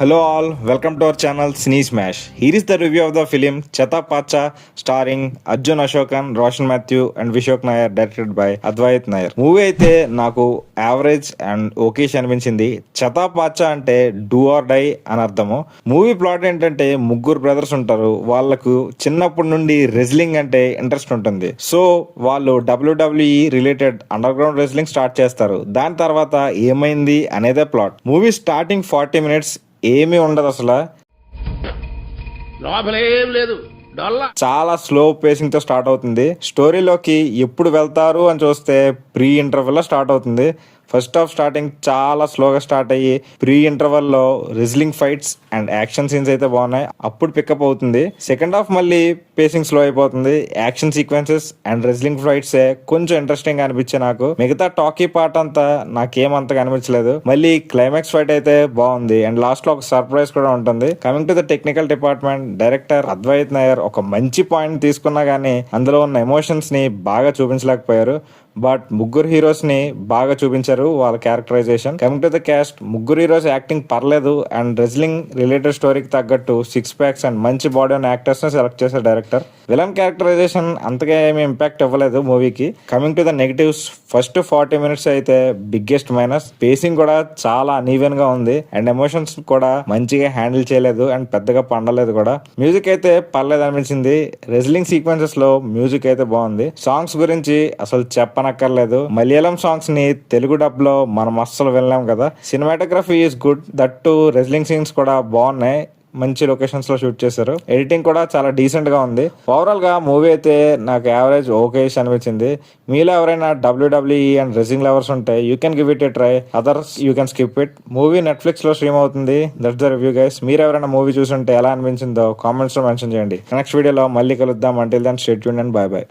Hello all, welcome to our channel Cine Smash. Here is the review of the film Cheta Pacha starring Arjun Ashokan, Roshan Matthew and Vishok Nair, directed by Advait Nair. Movie అయితే నాకు average and ఓకేష్ అనిపించింది. చతా పాచా అంటే do or die అని అర్థము. Movie plot ఏంటంటే ముగ్గురు brothers ఉంటారు. వాళ్ళకు చిన్నప్పటి నుండి రెజ్లింగ్ అంటే ఇంట్రెస్ట్ ఉంటుంది. సో వాళ్ళు WWE related under ground wrestling start చేస్తారు. దాని తర్వాత ఏమైంది అనేదే ప్లాట్. మూవీ స్టార్టింగ్ 40 minutes ఏమీ ఉండదు అసలు. లోపలేం లేదు, చాలా స్లో పేసింగ్ తో స్టార్ట్ అవుతుంది. స్టోరీలోకి ఎప్పుడు వెళ్తారు అని చూస్తే ప్రీ ఇంటర్వెల్ లో స్టార్ట్ అవుతుంది. ఫస్ట్ హాఫ్ స్టార్టింగ్ చాలా స్లోగా స్టార్ట్ అయ్యి ప్రీ ఇంటర్వెల్లో wrestling fights and action scenes అయితే బాగున్నాయి. అప్పుడు పికప్ అవుతుంది. సెకండ్ హాఫ్ మళ్ళీ పేసింగ్ స్లో అయిపోతుంది. Action sequences and wrestling fights కొంచెం ఇంట్రెస్టింగ్ అనిపించే నాకు. మిగతా టాకీ పార్ట్ అంతా నాకేమంతగా అనిపించలేదు. మళ్ళీ క్లైమాక్స్ ఫైట్ అయితే బాగుంది అండ్ లాస్ట్ లో ఒక సర్ప్రైజ్ కూడా ఉంటుంది. Coming to the technical department, director Advaith Nair ఒక మంచి పాయింట్ తీసుకున్నా గానీ అందులో ఉన్న ఎమోషన్స్ ని బాగా చూపించలేకపోయారు. బట్ ముగ్గురు హీరోస్ ని బాగా చూపించారు వాళ్ళ characterisation. Coming to the cast, ముగ్గురు హీరోస్ యాక్టింగ్ పర్లేదు అండ్ రెజ్లింగ్ రిలేటెడ్ స్టోరీకి తగ్గట్టు 6 packs అండ్ మంచి బాడీ ఉన్న యాక్టర్స్ ని సెలెక్ట్ చేశారు డైరెక్టర్. విలన్ క్యారెక్టరైజేషన్ అంతగా ఏమీ ఇంపాక్ట్ ఇవ్వలేదు మూవీకి. Coming to the negatives, first 40 minutes అయితే బిగ్గెస్ట్ మైనస్. పేసింగ్ కూడా చాలా అనీవెన్ గా ఉంది అండ్ ఎమోషన్స్ కూడా మంచిగా హ్యాండిల్ చేయలేదు అండ్ పెద్దగా పండలేదు కూడా. మ్యూజిక్ అయితే పర్లేదు అనిపించింది. రెజ్లింగ్ సీక్వెన్సెస్ లో మ్యూజిక్ అయితే బాగుంది. సాంగ్స్ గురించి అసలు చెప్పనక్కర్లేదు. మలయాళం సాంగ్స్ ని తెలుగు డబ్ లో మనం అస్సలు వినలేం కదా. Cinematography is good, that wrestling scenes కూడా బాగున్నాయి. మంచి లొకేషన్స్ లో షూట్ చేశారు. ఎడిటింగ్ కూడా చాలా డీసెంట్ గా ఉంది. ఓవరాల్ గా మూవీ అయితే నాకు యావరేజ్ ఓకేష్ అనిపించింది. మీలో ఎవరైనా WWE అండ్ రెజ్లింగ్ లవర్స్ ఉంటే you can give it a try, others you can skip it. Movie Netflix లో స్ట్రీమ్ అవుతుంది. That's the review guys. మీరు ఎవరైనా మూవీ చూసుంటే ఎలా అనిపించిందో కామెంట్స్ లో మెన్షన్ చేయండి. నెక్స్ట్ వీడియోలో మళ్ళీ కలుద్దాం. Until then stay tuned and bye by.